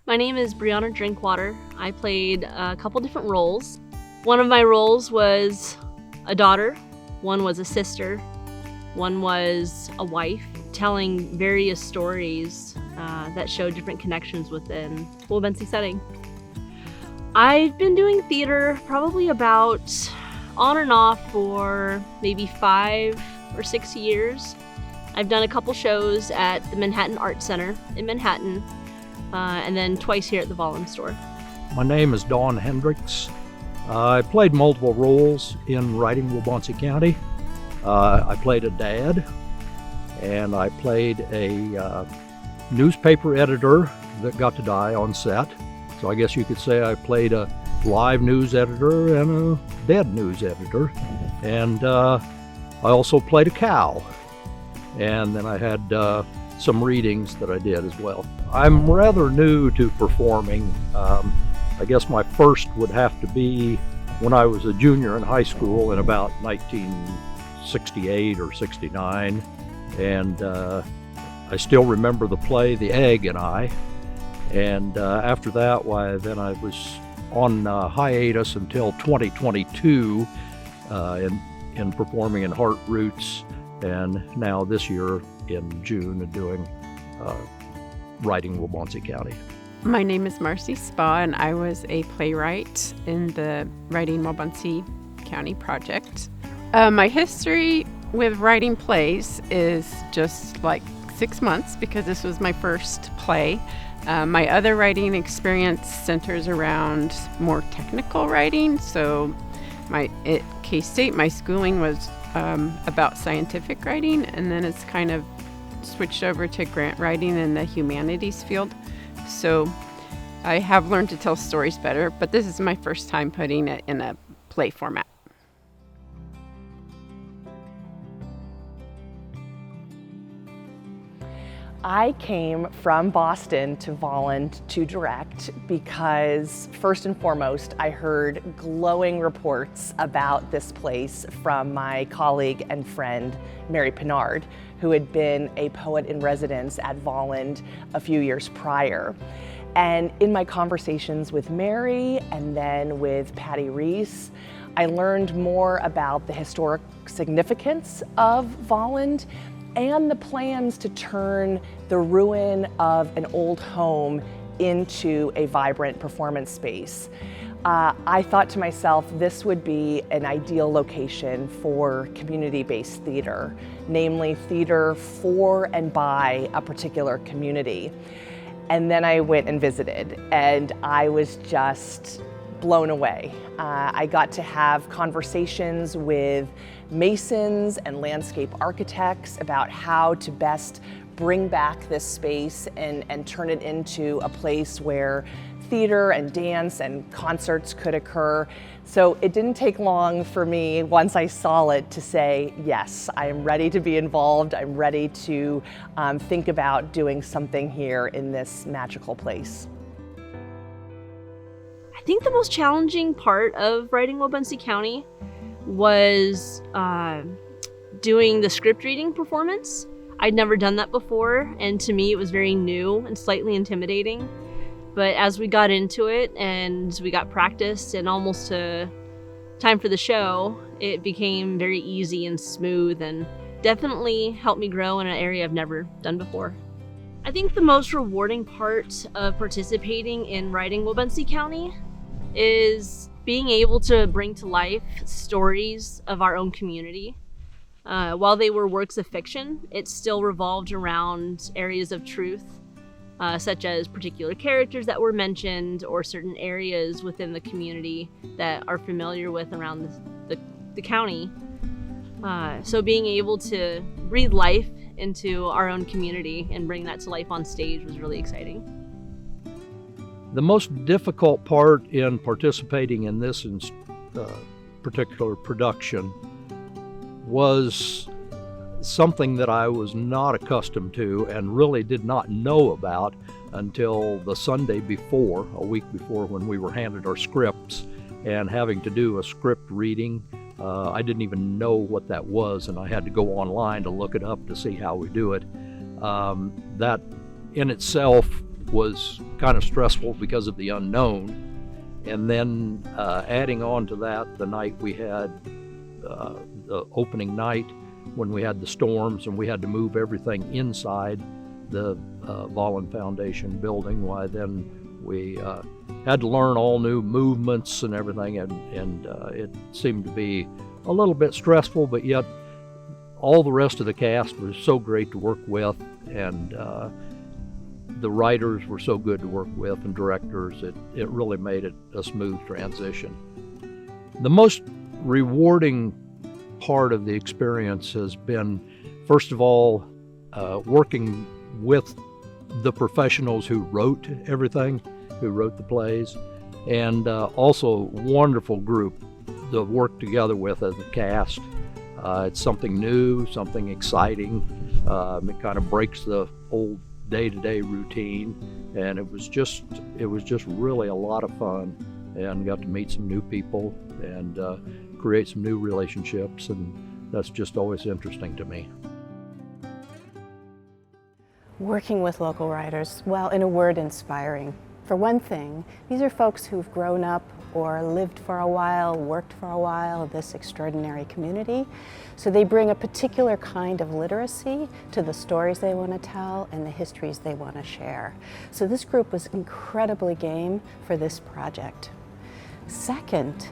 My name is Briana Drinkwater. I played a couple different roles. One of my roles was a daughter, one was a sister, one was a wife, telling various stories that show different connections within the Wabaunsee setting. I've been doing theater probably about on and off for maybe 5 or 6 years. I've done a couple shows at the Manhattan Art Center in Manhattan, and then twice here at the Volland store. My name is Don Hendricks. I played multiple roles in writing Wabaunsee County. I played a dad, and I played a newspaper editor that got to die on set. So I guess you could say I played a live news editor and a dead news editor. And I also played a cow. And then I had some readings that I did as well. I'm rather new to performing. I guess my first would have to be when I was a junior in high school in about 1968 or 69. And I still remember the play The Egg and I. And after that, then I was on hiatus until 2022 in performing in Heart Roots, and now this year in June doing writing Wabaunsee County. My name is Marci Spaw, and I was a playwright in the Writing Wabaunsee County project. My history with writing plays is just like 6 months because this was my first play. My other writing experience centers around more technical writing. So at K-State, my schooling was about scientific writing, and then it's kind of switched over to grant writing in the humanities field. So I have learned to tell stories better, but this is my first time putting it in a play format. I came from Boston to Volland to direct because, first and foremost, I heard glowing reports about this place from my colleague and friend, Mary Pinard, who had been a poet in residence at Volland a few years prior. And in my conversations with Mary and then with Patty Reese, I learned more about the historic significance of Volland and the plans to turn the ruin of an old home into a vibrant performance space. I thought to myself, this would be an ideal location for community-based theater, namely theater for and by a particular community. And then I went and visited, and I was just blown away. I got to have conversations with masons and landscape architects about how to best bring back this space and turn it into a place where theater and dance and concerts could occur. So it didn't take long for me, once I saw it, to say, yes, I am ready to be involved. I'm ready to think about doing something here in this magical place. I think the most challenging part of writing Wabaunsee County was doing the script reading performance. I'd never done that before, and to me it was very new and slightly intimidating. But as we got into it and we got practiced and almost to time for the show, it became very easy and smooth and definitely helped me grow in an area I've never done before. I think the most rewarding part of participating in writing Wabaunsee County is being able to bring to life stories of our own community. While they were works of fiction, it still revolved around areas of truth, such as particular characters that were mentioned or certain areas within the community that are familiar with around the county. So being able to breathe life into our own community and bring that to life on stage was really exciting. The most difficult part in participating in this particular production was something that I was not accustomed to and really did not know about until the Sunday before, a week before, when we were handed our scripts and having to do a script reading. I didn't even know what that was, and I had to go online to look it up to see how we do it. That in itself was kind of stressful because of the unknown. And then adding on to that, the night we had the opening night when we had the storms and we had to move everything inside the Volland Foundation building, why then we had to learn all new movements and everything, and it seemed to be a little bit stressful, but yet all the rest of the cast was so great to work with, and the writers were so good to work with, and directors. It really made it a smooth transition. The most rewarding part of the experience has been, first of all, working with the professionals who wrote everything, who wrote the plays, and also a wonderful group to work together with as a cast. It's something new, something exciting. It kind of breaks the old day-to-day routine, and it was just really a lot of fun, and got to meet some new people and create some new relationships, and that's just always interesting to me. Working with local writers, well, in a word, inspiring. For one thing, these are folks who've grown up or lived for a while, worked for a while in this extraordinary community. So they bring a particular kind of literacy to the stories they want to tell and the histories they want to share. So this group was incredibly game for this project. Second,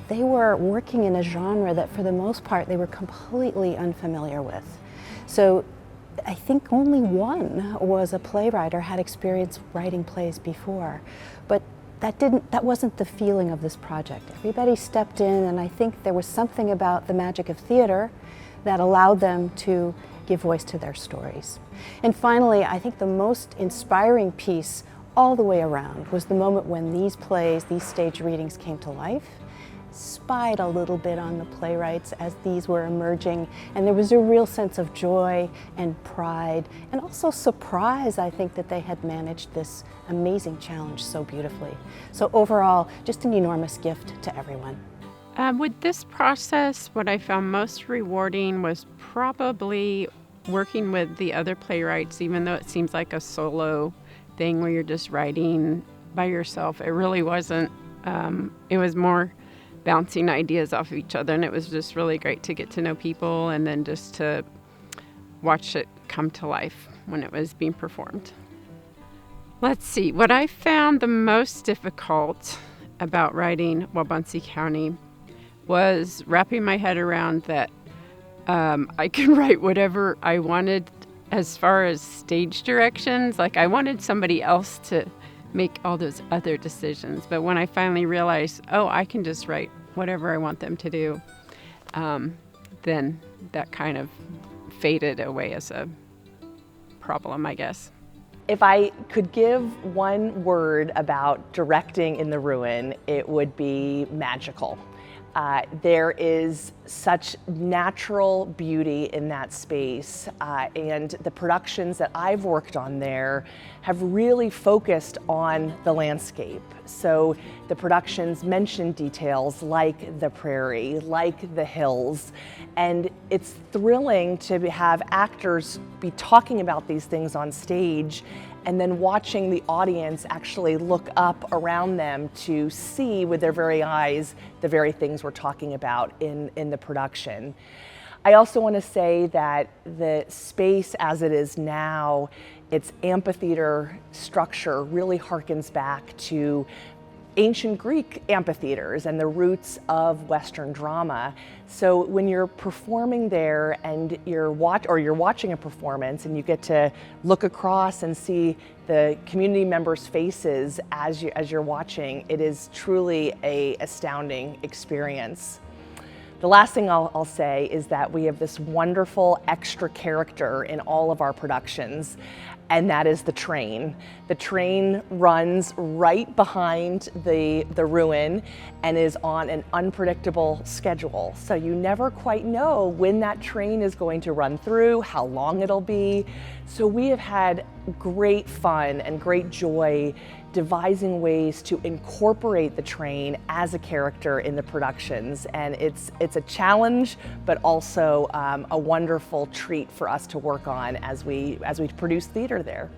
they were working in a genre that for the most part they were completely unfamiliar with. So I think only one was a playwright or had experience writing plays before, but that wasn't the feeling of this project. Everybody stepped in, and I think there was something about the magic of theater that allowed them to give voice to their stories. And finally, I think the most inspiring piece all the way around was the moment when these plays, these stage readings came to life. Spied a little bit on the playwrights as these were emerging, and there was a real sense of joy and pride and also surprise, I think, that they had managed this amazing challenge so beautifully. So overall, just an enormous gift to everyone. With this process, what I found most rewarding was probably working with the other playwrights, even though it seems like a solo thing where you're just writing by yourself. It really wasn't. It was more bouncing ideas off of each other, and it was just really great to get to know people and then just to watch it come to life when it was being performed. Let's see, what I found the most difficult about writing Wabaunsee County was wrapping my head around that I could write whatever I wanted as far as stage directions. Like, I wanted somebody else to make all those other decisions. But when I finally realized, oh, I can just write whatever I want them to do, then that kind of faded away as a problem, I guess. If I could give one word about directing in the Ruin, it would be magical. There is such natural beauty in that space, and the productions that I've worked on there have really focused on the landscape. So the productions mention details like the prairie, like the hills, and it's thrilling to have actors be talking about these things on stage and then watching the audience actually look up around them to see with their very eyes the very things we're talking about in the production. I also want to say that the space as it is now, its amphitheater structure really harkens back to ancient Greek amphitheaters and the roots of Western drama. So when you're performing there and you're watching a performance and you get to look across and see the community members' faces as you're watching, it is truly an astounding experience. The last thing I'll say is that we have this wonderful extra character in all of our productions, and that is the train. The train runs right behind the Ruin and is on an unpredictable schedule. So you never quite know when that train is going to run through, how long it'll be. So we have had great fun and great joy devising ways to incorporate the train as a character in the productions, and it's a challenge, but also a wonderful treat for us to work on as we produce theater there.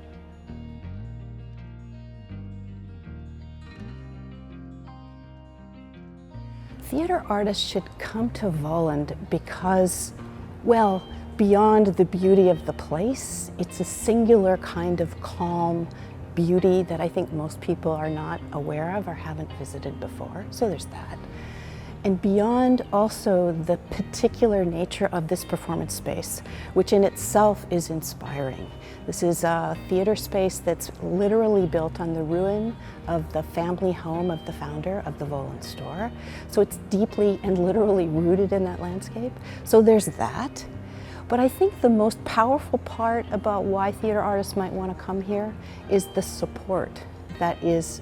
theater artists should come to Volland because, well, beyond the beauty of the place, it's a singular kind of calm beauty that I think most people are not aware of or haven't visited before. So there's that. And beyond also the particular nature of this performance space, which in itself is inspiring. This is a theater space that's literally built on the ruin of the family home of the founder of the Volland store. So it's deeply and literally rooted in that landscape. So there's that. But I think the most powerful part about why theater artists might want to come here is the support that is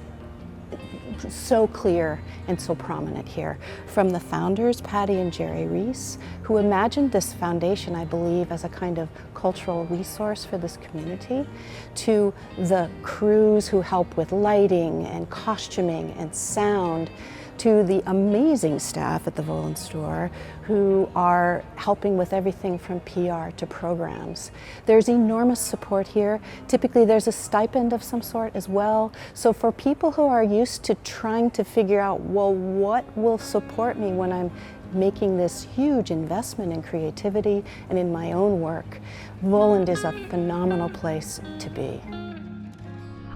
so clear and so prominent here. From the founders, Patty and Jerry Reese, who imagined this foundation, I believe, as a kind of cultural resource for this community, to the crews who help with lighting and costuming and sound, to the amazing staff at the Volland store who are helping with everything from PR to programs. There's enormous support here. Typically there's a stipend of some sort as well. So for people who are used to trying to figure out, well, what will support me when I'm making this huge investment in creativity and in my own work, Volland is a phenomenal place to be.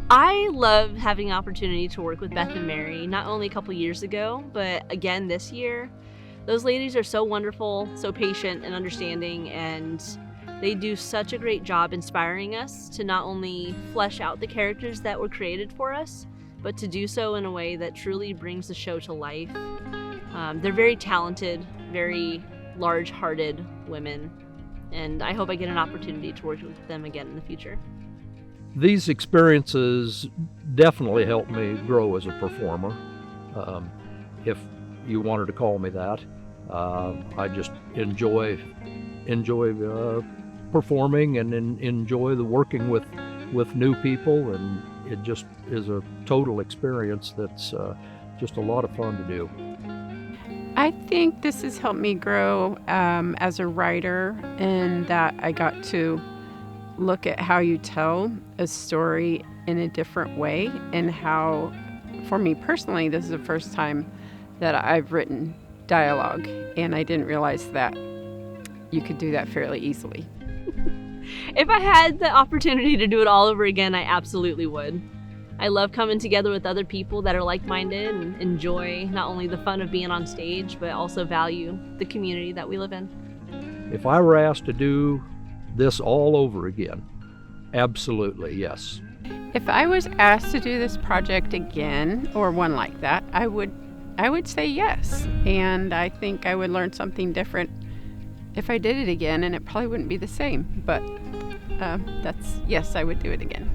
I love having the opportunity to work with Beth and Mary, not only a couple years ago, but again this year. Those ladies are so wonderful, so patient and understanding, and they do such a great job inspiring us to not only flesh out the characters that were created for us, but to do so in a way that truly brings the show to life. They're very talented, very large-hearted women, and I hope I get an opportunity to work with them again in the future. These experiences definitely helped me grow as a performer, if you wanted to call me that. I just enjoy performing and enjoy the working with new people, and it just is a total experience that's just a lot of fun to do. I think this has helped me grow as a writer, in that I got to look at how you tell a story in a different way, and how, for me personally, this is the first time that I've written dialogue, and I didn't realize that you could do that fairly easily. If I had the opportunity to do it all over again, I absolutely would. I love coming together with other people that are like-minded and enjoy not only the fun of being on stage, but also value the community that we live in. If I were asked to do this all over again, absolutely, yes. If I was asked to do this project again, or one like that, I would say yes. And I think I would learn something different if I did it again, and it probably wouldn't be the same. But yes, I would do it again.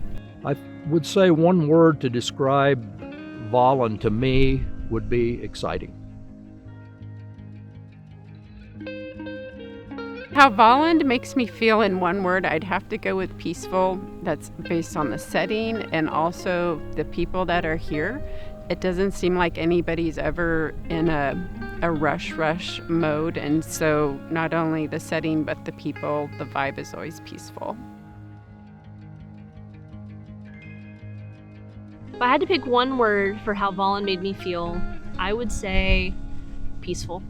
I would say one word to describe Volland to me would be exciting. How Volland makes me feel in one word, I'd have to go with peaceful. That's based on the setting and also the people that are here. It doesn't seem like anybody's ever in a rush mode, and so not only the setting but the people, the vibe is always peaceful. If I had to pick one word for how Volland made me feel, I would say peaceful.